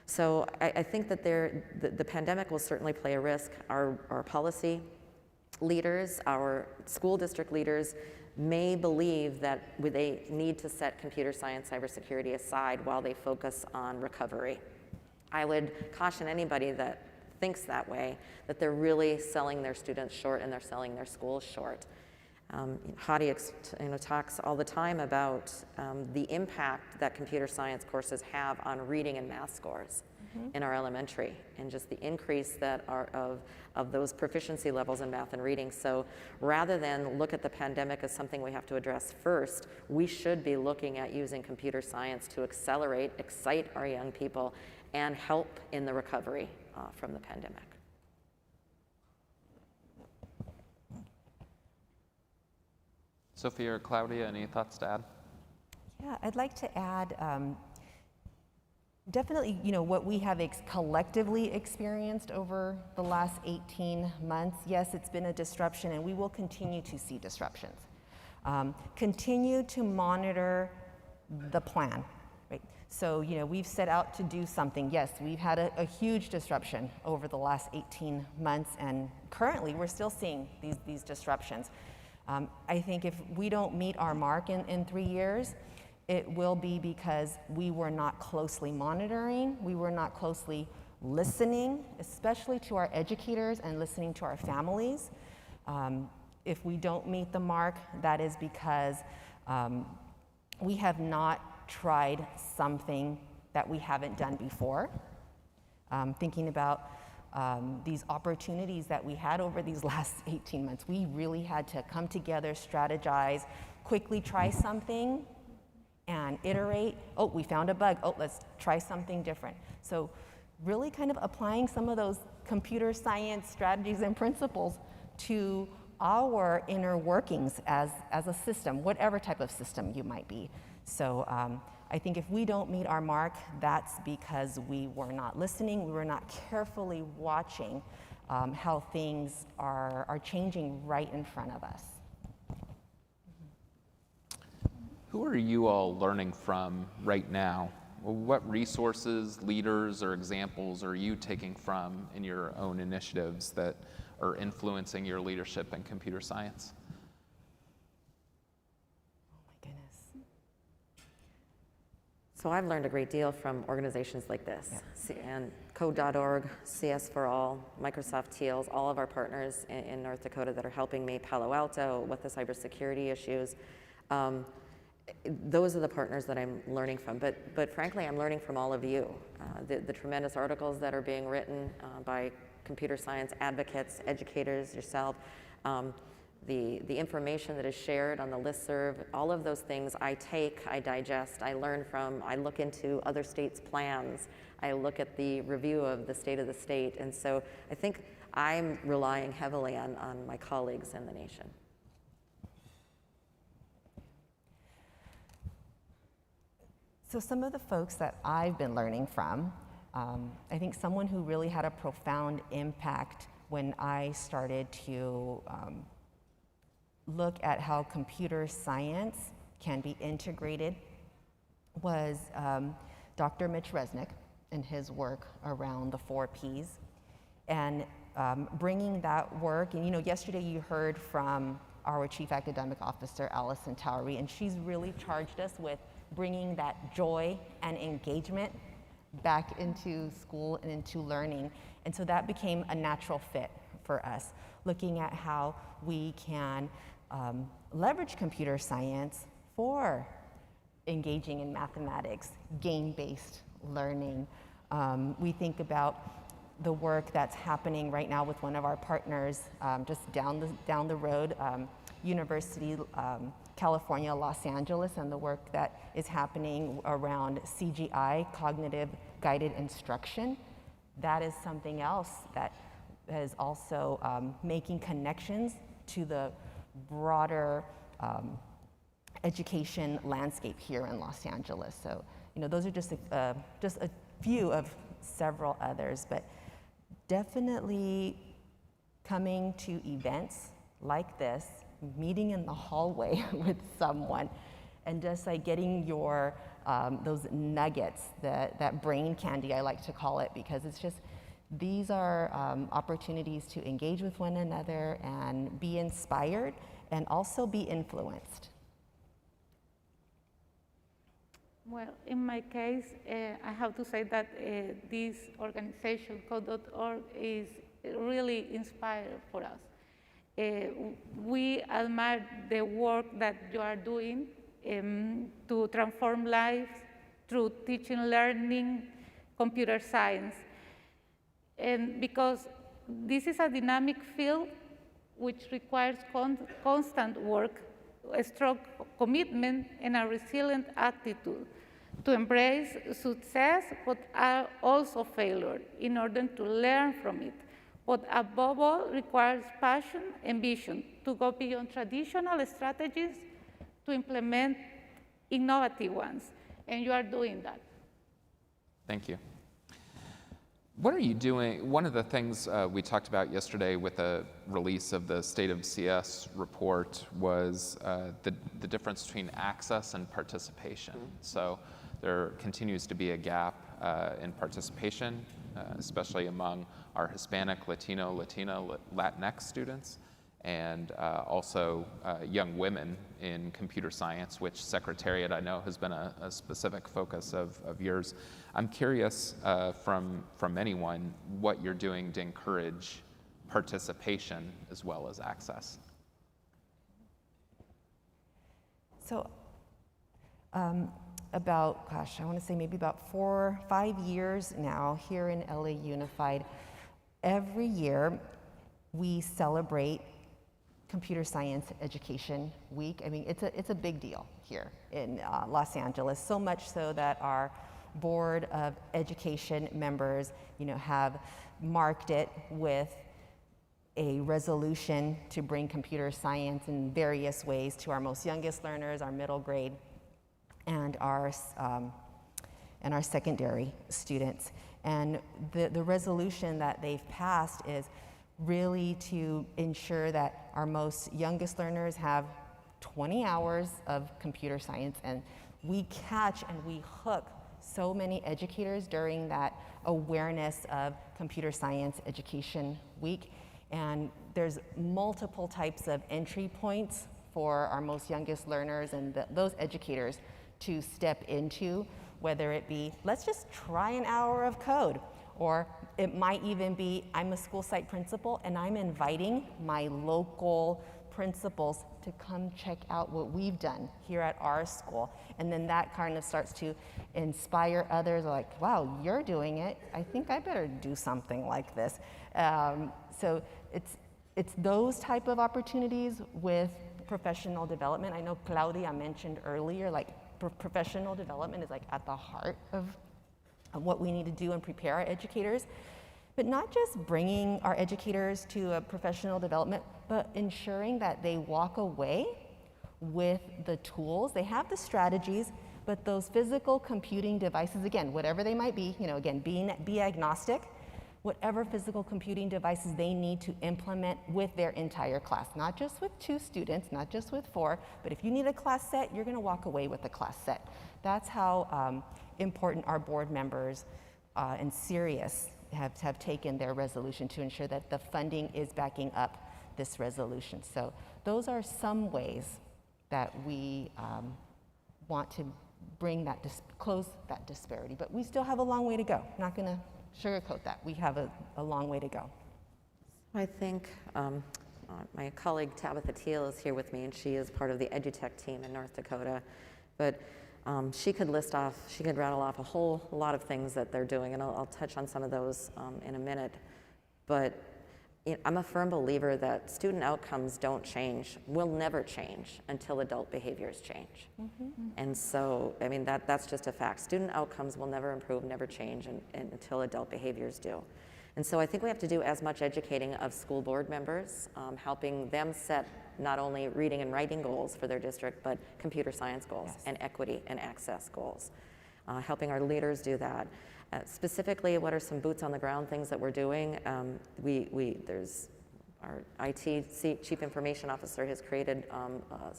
So I think that the pandemic will certainly play a risk. Our policy leaders, our school district leaders may believe that they need to set computer science, cybersecurity aside while they focus on recovery. I would caution anybody that thinks that way, that they're really selling their students short and they're selling their schools short. Hadi talks all the time about the impact that computer science courses have on reading and math scores in our elementary, and just the increase that of those proficiency levels in math and reading. So rather than look at the pandemic as something we have to address first, we should be looking at using computer science to excite our young people, and help in the recovery from the pandemic.
Sophia or Claudia, any thoughts to add?
Yeah, I'd like to add, definitely, what we have collectively experienced over the last 18 months. Yes, it's been a disruption, and we will continue to see disruptions. Continue to monitor the plan, right? So, we've set out to do something. Yes, we've had a huge disruption over the last 18 months, and currently we're still seeing these disruptions. I think if we don't meet our mark in 3 years, it will be because we were not closely monitoring, we were not closely listening, especially to our educators and listening to our families. If we don't meet the mark, that is because we have not tried something that we haven't done before. Thinking about these opportunities that we had over these last 18 months. We really had to come together, strategize, quickly try something, and iterate. Oh, we found a bug. Oh, let's try something different. So really kind of applying some of those computer science strategies and principles to our inner workings as a system, whatever type of system you might be. So I think if we don't meet our mark, that's because we were not listening, we were not carefully watching how things are changing right in front of us.
Who are you all learning from right now? What resources, leaders, or examples are you taking from in your own initiatives that are influencing your leadership in computer science?
So I've learned a great deal from organizations like this, and Code.org, CS for All, Microsoft Teals, all of our partners in North Dakota that are helping me, Palo Alto, with the cybersecurity issues. Those are the partners that I'm learning from, but frankly, I'm learning from all of you. The tremendous articles that are being written by computer science advocates, educators, yourself, the information that is shared on the listserv, all of those things I take, I digest, I learn from, I look into other states' plans, I look at the review of the state of the state, and so I think I'm relying heavily on my colleagues in the nation.
So some of the folks that I've been learning from, I think someone who really had a profound impact when I started to look at how computer science can be integrated was Dr. Mitch Resnick and his work around the 4 Ps. And bringing that work, and yesterday you heard from our Chief Academic Officer, Allison Towery, and she's really charged us with bringing that joy and engagement back into school and into learning. And so that became a natural fit for us, looking at how we can leverage computer science for engaging in mathematics, game-based learning. We think about the work that's happening right now with one of our partners just down the road, University California, Los Angeles, and the work that is happening around CGI, cognitive guided instruction. That is something else that is also making connections to the broader education landscape here in Los Angeles. So, those are just a few of several others, but definitely coming to events like this, meeting in the hallway with someone, and just like getting your those nuggets, that brain candy, I like to call it, because it's just, these are opportunities to engage with one another and be inspired and also be influenced.
Well, in my case, I have to say that this organization, Code.org, is really inspired for us. We admire the work that you are doing to transform lives through teaching, learning, computer science. And because this is a dynamic field which requires constant work, a strong commitment, and a resilient attitude to embrace success, but also failure in order to learn from it. But above all, requires passion and vision to go beyond traditional strategies to implement innovative ones. And you are doing that.
Thank you. What are you doing? One of the things we talked about yesterday with the release of the State of CS report was the difference between access and participation. So there continues to be a gap in participation, especially among our Hispanic, Latino, Latina, Latinx students, and also young women in computer science, which Secretariat I know has been a specific focus of yours. I'm curious from anyone what you're doing to encourage participation as well as access.
So about, gosh, I want to say maybe about 4 or 5 years now here in LA Unified, every year we celebrate Computer Science Education Week. I mean, it's a big deal here in Los Angeles, so much so that our Board of Education members, have marked it with a resolution to bring computer science in various ways to our most youngest learners, our middle grade, and our secondary students. And the resolution that they've passed is really to ensure that our most youngest learners have 20 hours of computer science, and we catch and we hook so many educators during that awareness of Computer Science Education Week. And there's multiple types of entry points for our most youngest learners and those educators to step into, whether it be, let's just try an hour of code, or it might even be, I'm a school site principal and I'm inviting my local principals to come check out what we've done here at our school. And then that kind of starts to inspire others, like, wow, you're doing it. I think I better do something like this. So it's those type of opportunities with professional development. I know Claudia mentioned earlier, like professional development is like at the heart of what we need to do and prepare our educators. But not just bringing our educators to a professional development, but ensuring that they walk away with the tools. They have the strategies, but those physical computing devices, again, whatever they might be, again, be agnostic, whatever physical computing devices they need to implement with their entire class, not just with 2 students, not just with 4, but if you need a class set, you're gonna walk away with the class set. That's how important our board members and serious have taken their resolution to ensure that the funding is backing up this resolution. So those are some ways that we want to bring that, close that disparity, but we still have a long way to go. Not gonna sugarcoat that. We have a long way to go.
I think my colleague Tabitha Teal is here with me, and she is part of the EduTech team in North Dakota. But she could rattle off a whole lot of things that they're doing, and I'll touch on some of those in a minute. But I'm a firm believer that student outcomes don't change, will never change until adult behaviors change. Mm-hmm. And so, I mean, that's just a fact. Student outcomes will never improve, never change until adult behaviors do. And so I think we have to do as much educating of school board members, helping them set not only reading and writing goals for their district, but computer science goals, yes, and equity and access goals. Helping our leaders do that. Specifically, what are some boots on the ground things that we're doing? There's our IT Chief Information Officer has created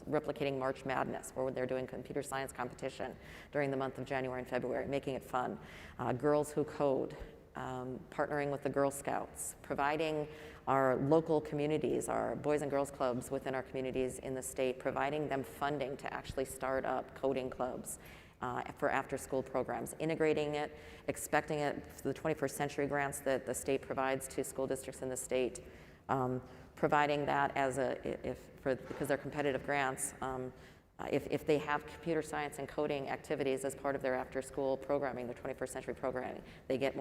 replicating March Madness, where they're doing computer science competition during the month of January and February, making it fun. Girls Who Code, partnering with the Girl Scouts, providing our local communities, our Boys and Girls Clubs within our communities in the state, providing them funding to actually start up coding clubs for after-school programs, integrating it, expecting it for the 21st Century grants that the state provides to school districts in the state, Providing that as because they're competitive grants, if they have computer science and coding activities as part of their after-school programming, their 21st century programming, they get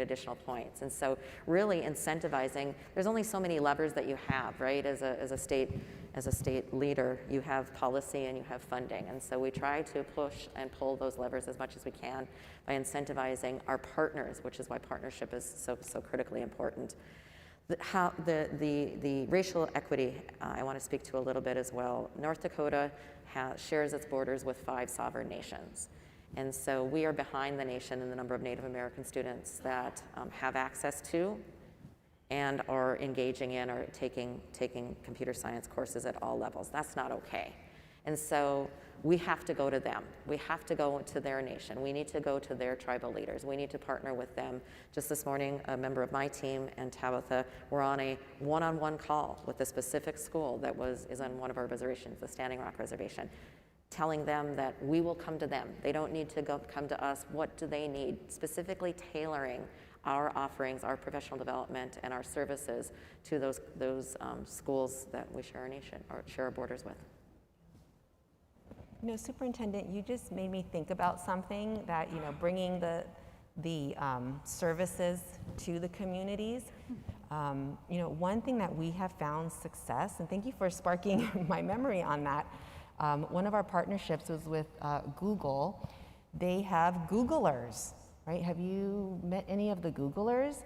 additional points. And so really incentivizing, there's only so many levers that you have, right? As a state leader, you have policy and you have funding. And so we try to push and pull those levers as much as we can by incentivizing our partners, which is why partnership is so critically important. The racial equity, I want to speak to a little bit as well. North Dakota shares its borders with 5 sovereign nations. And so we are behind the nation in the number of Native American students that have access to and are engaging in or taking computer science courses at all levels. That's not okay. And so we have to go to them. We have to go to their nation. We need to go to their tribal leaders. We need to partner with them. Just this morning, a member of my team and Tabitha were on a one-on-one call with a specific school that is on one of our reservations, the Standing Rock Reservation, telling them that we will come to them. They don't need to come to us. What do they need? Specifically tailoring our offerings, our professional development, and our services to those schools that we share our nation or share our borders with.
You know, Superintendent, you just made me think about something that, bringing the services to the communities. One thing that we have found success, and thank you for sparking my memory on that. One of our partnerships was with Google. They have Googlers, right? Have you met any of the Googlers?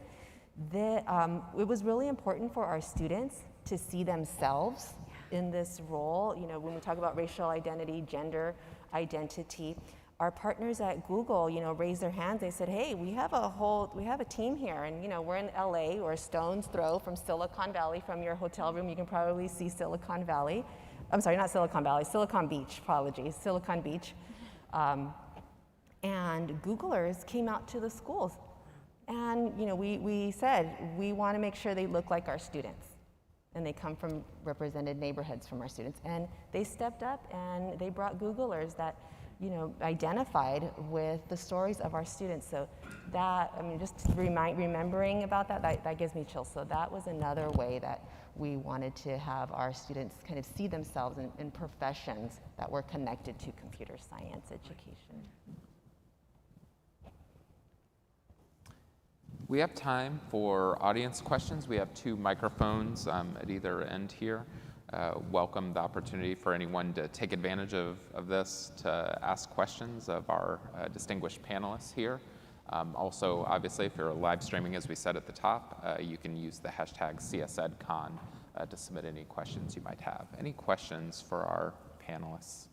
It was really important for our students to see themselves in this role. When we talk about racial identity, gender identity, our partners at Google, raised their hands. They said, hey, we have a team here, and we're in LA, or a stone's throw from Silicon Valley. From your hotel room, you can probably see Silicon Valley. I'm sorry, not Silicon Valley, Silicon Beach, apologies, Silicon Beach. And Googlers came out to the schools. And we said, we want to make sure they look like our students. And they come from represented neighborhoods from our students. And they stepped up and they brought Googlers that, identified with the stories of our students. So that, just remembering about that gives me chills. So that was another way that we wanted to have our students kind of see themselves in professions that were connected to computer science education.
We have time for audience questions. We have 2 microphones at either end here. Welcome the opportunity for anyone to take advantage of this to ask questions of our distinguished panelists here. Also, obviously, if you're live streaming, as we said at the top, you can use the hashtag CSEdCon to submit any questions you might have. Any questions for our panelists?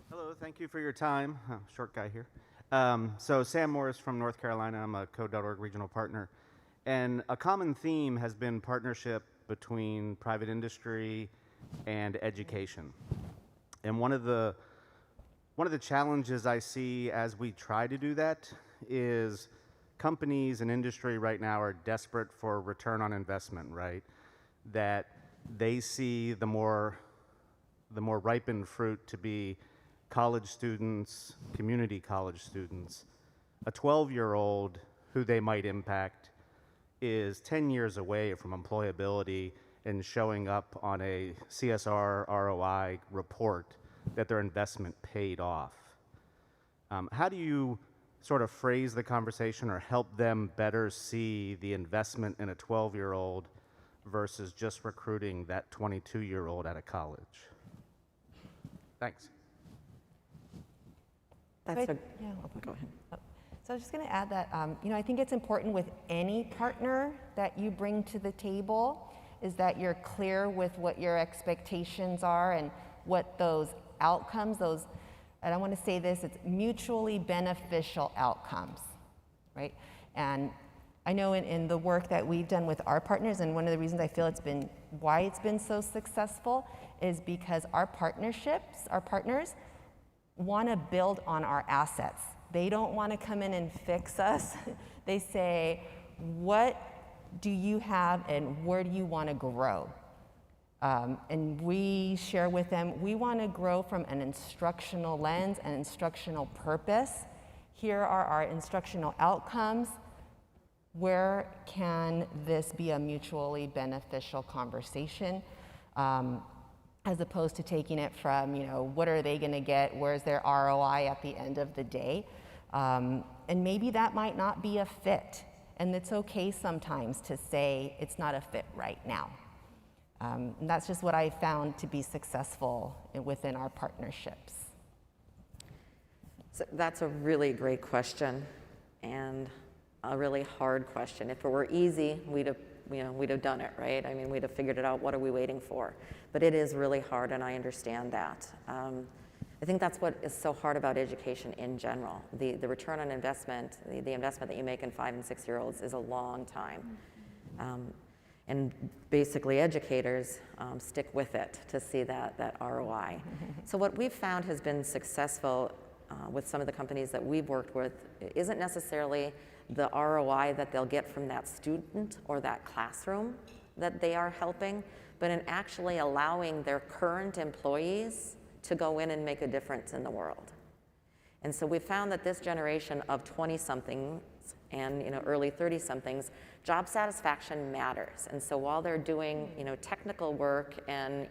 Hello, thank you for your time. Short guy here. So Sam Morris from North Carolina. I'm a Code.org regional partner. And a common theme has been partnership between private industry and education. And one of the challenges I see as we try to do that is companies and industry right now are desperate for return on investment, right? That they see the more ripened fruit to be college students, community college students. A 12-year-old who they might impact is 10 years away from employability and showing up on a CSR ROI report that their investment paid off. How do you sort of phrase the conversation or help them better see the investment in a 12-year-old versus just recruiting that 22-year-old out of college? Thanks.
Go ahead.
So I was just going to add that, I think it's important with any partner that you bring to the table is that you're clear with what your expectations are and what those outcomes, and I want to say this, it's mutually beneficial outcomes, right? And I know in the work that we've done with our partners, and one of the reasons I feel why it's been so successful is because our partners, want to build on our assets. They don't want to come in and fix us. They say, what do you have and where do you want to grow? And we share with them, we want to grow from an instructional lens and instructional purpose. Here are our instructional outcomes. Where can this be a mutually beneficial conversation? As opposed to taking it from, what are they going to get? Where's their ROI at the end of the day? And maybe that might not be a fit. And it's okay sometimes to say it's not a fit right now. And that's just what I found to be successful within our partnerships.
So that's a really great question and a really hard question. If it were easy, we'd have done it, right? I mean, we'd have figured it out. What are we waiting for? But it is really hard, and I understand that. I think that's what is so hard about education in general. The return on investment, the investment that you make in 5- and 6-year-olds is a long time. And basically educators stick with it to see that ROI. So what we've found has been successful with some of the companies that we've worked with isn't necessarily the ROI that they'll get from that student or that classroom that they are helping, but in actually allowing their current employees to go in and make a difference in the world. And so we found that this generation of 20-somethings and early 30-somethings, job satisfaction matters. And so while they're doing technical work and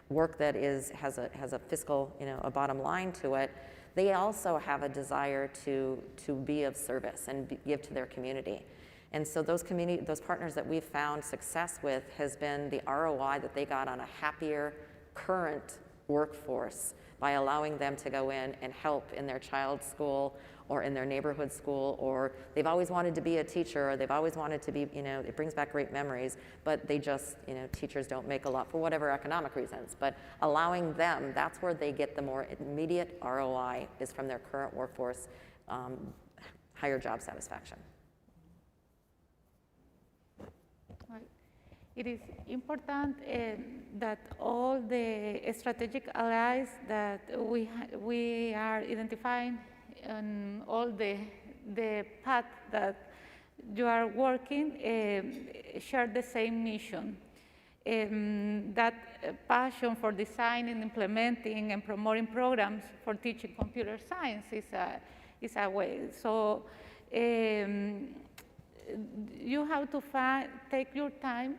work that has a fiscal a bottom line to it, they also have a desire to be of service and give to their community. And so those partners that we've found success with has been the ROI that they got on a happier current workforce by allowing them to go in and help in their child's school or in their neighborhood school, or they've always wanted to be a teacher, or they've always wanted to be, it brings back great memories, but they just, teachers don't make a lot for whatever economic reasons. But allowing them, that's where they get the more immediate ROI is from their current workforce, higher job satisfaction.
It is important that all the strategic allies that we are identifying and all the path that you are working share the same mission. That passion for designing, implementing, and promoting programs for teaching computer science is a way. So you have to take your time.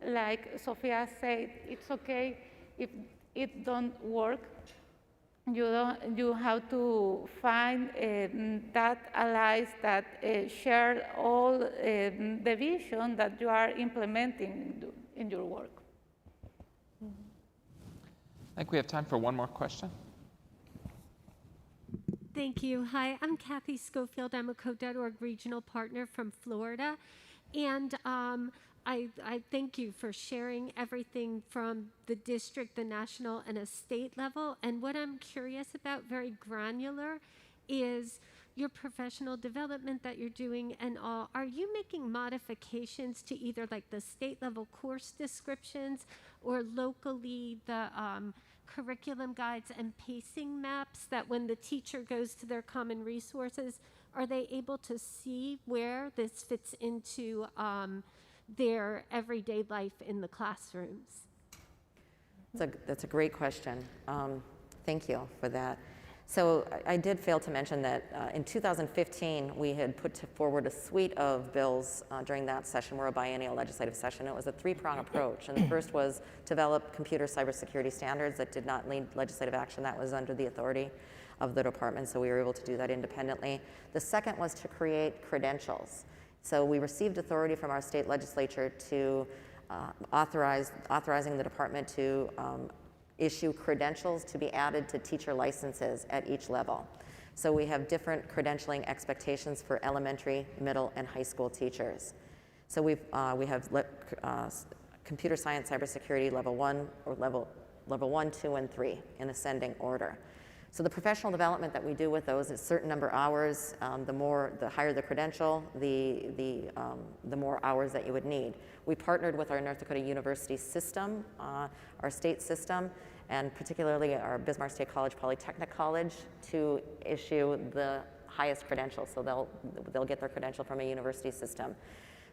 Like Sophia said, it's okay if it don't work. You have to find that allies that share all the vision that you are implementing in your work.
I think we have time for one more question.
Thank you. Hi, I'm Kathy Schofield. I'm a Code.org regional partner from Florida. And I thank you for sharing everything from the district, the national, and a state level. And what I'm curious about, very granular, is your professional development that you're doing and all. Are you making modifications to either like the state level course descriptions or locally the curriculum guides and pacing maps that when the teacher goes to their common resources, are they able to see where this fits into their everyday life in the classrooms?
That's a great question. Thank you for that. So I did fail to mention that in 2015, we had put forward a suite of bills during that session. We're a biennial legislative session. It was a three-prong approach. And the first was develop computer cybersecurity standards that did not need legislative action. That was under the authority of the department, so we were able to do that independently. The second was to create credentials. So we received authority from our state legislature to authorizing the department to issue credentials to be added to teacher licenses at each level. So we have different credentialing expectations for elementary, middle, and high school teachers. So we have computer science cybersecurity level 1 or level 1, 2, and 3 in ascending order. So the professional development that we do with those is a certain number of hours. The higher the credential, the more hours that you would need. We partnered with our North Dakota University system, our state system, and particularly our Bismarck State College Polytechnic College to issue the highest credential, so they'll get their credential from a university system.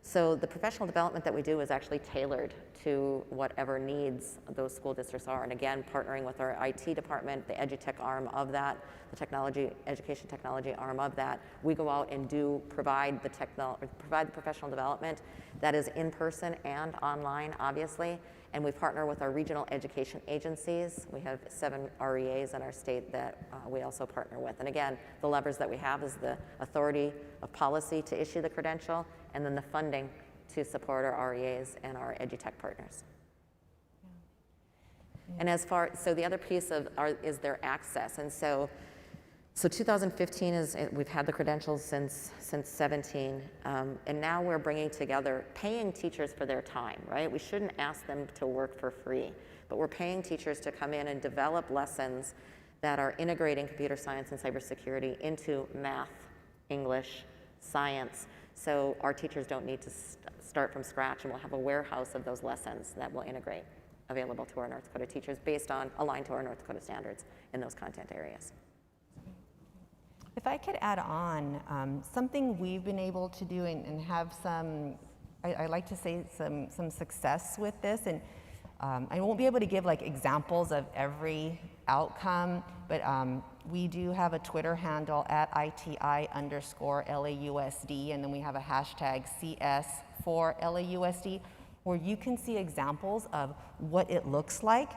So the professional development that we do is actually tailored to whatever needs those school districts are. And again, partnering with our IT department, the edutech arm of that, the education technology arm of that, we go out and provide the professional development that is in person and online, obviously. And we partner with our regional education agencies. We have 7 REAs in our state that we also partner with. And again, the levers that we have is the authority of policy to issue the credential, and then the funding to support our REAs and our edutech partners. And so the other piece is their access. And so 2015 we've had the credentials since 17, and now we're bringing together paying teachers for their time, right? We shouldn't ask them to work for free, but we're paying teachers to come in and develop lessons that are integrating computer science and cybersecurity into math, English, science, so our teachers don't need to start from scratch, and we'll have a warehouse of those lessons that will integrate available to our North Dakota teachers aligned to our North Dakota standards in those content areas.
If I could add on, something we've been able to do and have some, I like to say some success with this, and I won't be able to give like examples of every outcome, but we do have a Twitter handle at ITI_LAUSD, and then we have a hashtag CS4LAUSD, where you can see examples of what it looks like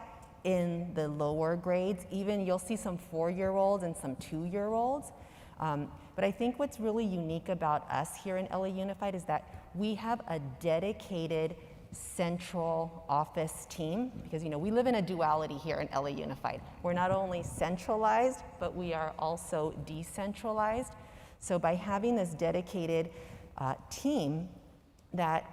in the lower grades. Even you'll see some 4-year-olds and some 2-year-olds. But I think what's really unique about us here in LA Unified is that we have a dedicated central office team, because we live in a duality here in LA Unified. We're not only centralized, but we are also decentralized. So by having this dedicated team that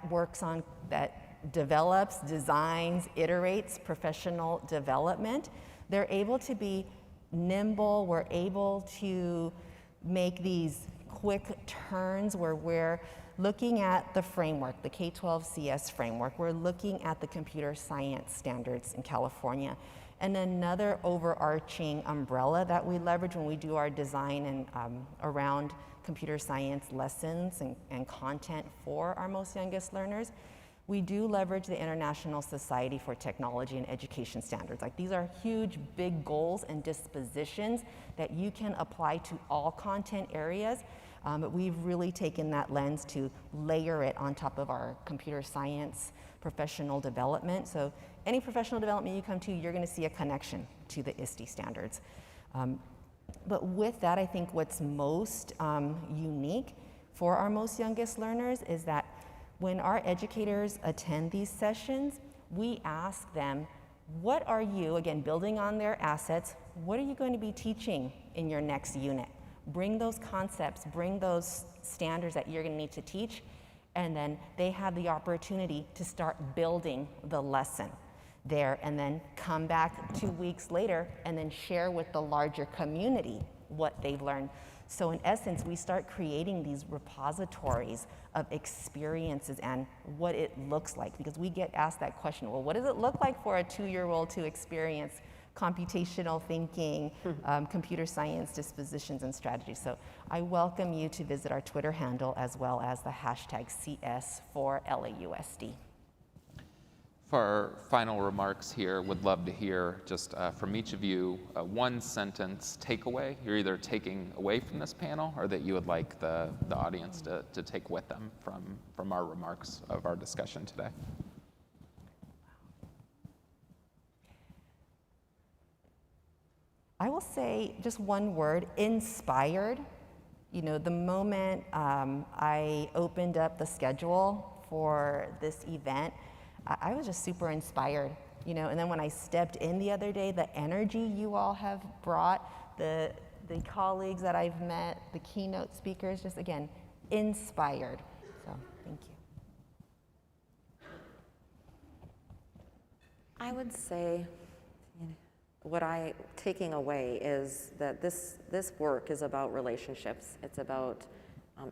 develops, designs, iterates professional development, they're able to be nimble. We're able to make these quick turns where we're looking at the framework, the K-12 CS framework. We're looking at the computer science standards in California. And another overarching umbrella that we leverage when we do our design and around computer science lessons and content for our most youngest learners, we do leverage the International Society for Technology and Education Standards. Like, these are huge, big goals and dispositions that you can apply to all content areas. But we've really taken that lens to layer it on top of our computer science professional development. So any professional development you come to, you're going to see a connection to the ISTE standards. But with that, I think what's most unique for our most youngest learners is that when our educators attend these sessions, we ask them, what are you, again, building on their assets, what are you going to be teaching in your next unit? Bring those concepts, bring those standards that you're going to need to teach, and then they have the opportunity to start building the lesson there, and then come back 2 weeks later and then share with the larger community what they've learned. So in essence, we start creating these repositories of experiences and what it looks like, because we get asked that question, well, what does it look like for a 2-year-old to experience computational thinking, computer science dispositions and strategies? So I welcome you to visit our Twitter handle as well as the hashtag CS4LAUSD.
For our final remarks here, would love to hear just from each of you one sentence takeaway you're either taking away from this panel or that you would like the audience to take with them from our remarks of our discussion today.
I will say just one word, inspired. The moment I opened up the schedule for this event, I was just super inspired, and then when I stepped in the other day, the energy you all have brought, the colleagues that I've met, the keynote speakers, just again, inspired. So thank you.
I would say what I'm taking away is that this work is about relationships. It's about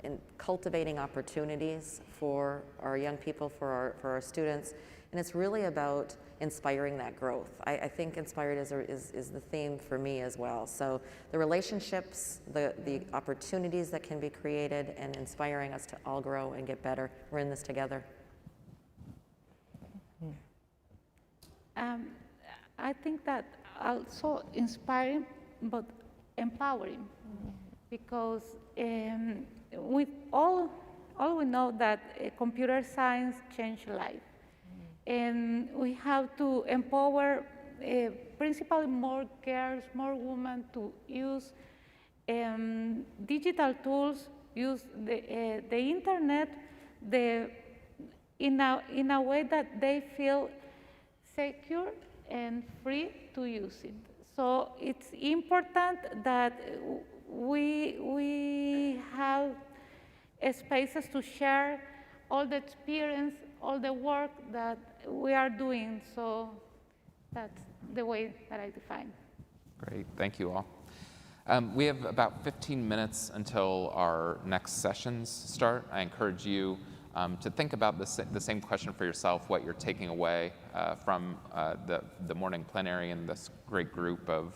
in cultivating opportunities for our young people, for our students, and it's really about inspiring that growth. I think inspired is the theme for me as well. So the relationships, the opportunities that can be created, and inspiring us to all grow and get better. We're in this together.
I think that also inspiring, but empowering, because we all we know that computer science changed life. And we have to empower principally more girls, more women to use digital tools, use the internet in a way that they feel secure and free to use it. So it's important that we have spaces to share all the experience, all the work that we are doing. So that's the way that I define.
Great, thank you all. We have about 15 minutes until our next sessions start. I encourage you to think about the same question for yourself, what you're taking away from the morning plenary and this great group of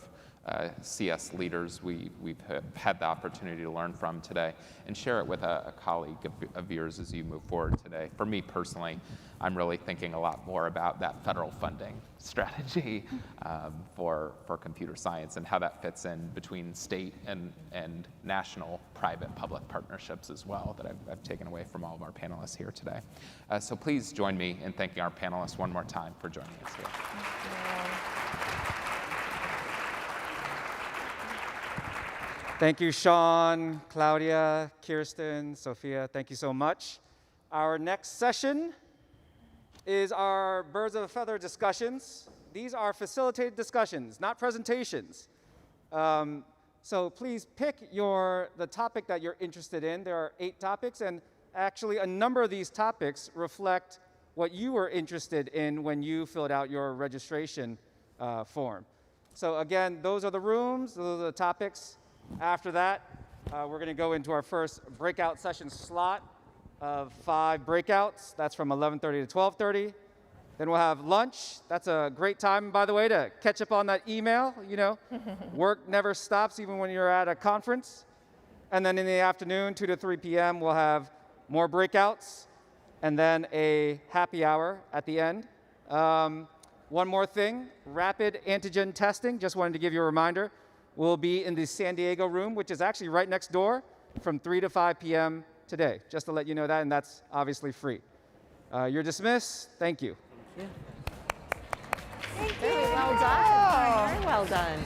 CS leaders we've had the opportunity to learn from today, and share it with a colleague of yours as you move forward today. For me personally, I'm really thinking a lot more about that federal funding strategy for computer science and how that fits in between state and national private-public partnerships as well that I've taken away from all of our panelists here today. So please join me in thanking our panelists one more time for joining us here.
Thank you, Sean, Claudia, Kirsten, Sophia. Thank you so much. Our next session is our Birds of a Feather discussions. These are facilitated discussions, not presentations. So please pick the topic that you're interested in. There are 8 topics, and actually a number of these topics reflect what you were interested in when you filled out your registration form. So again, those are the rooms, those are the topics. After that, we're going to go into our first breakout session slot of 5 breakouts. That's from 11:30 to 12:30. Then we'll have lunch. That's a great time, by the way, to catch up on that email. You know, work never stops, even when you're at a conference. And then in the afternoon, 2 to 3 p.m., we'll have more breakouts, and then a happy hour at the end. One more thing, rapid antigen testing. Just wanted to give you a reminder. We'll be in the San Diego room, which is actually right next door, from 3 to 5 p.m. today, just to let you know that, and that's obviously free. You're dismissed. Thank you.
Very well done. Very well done.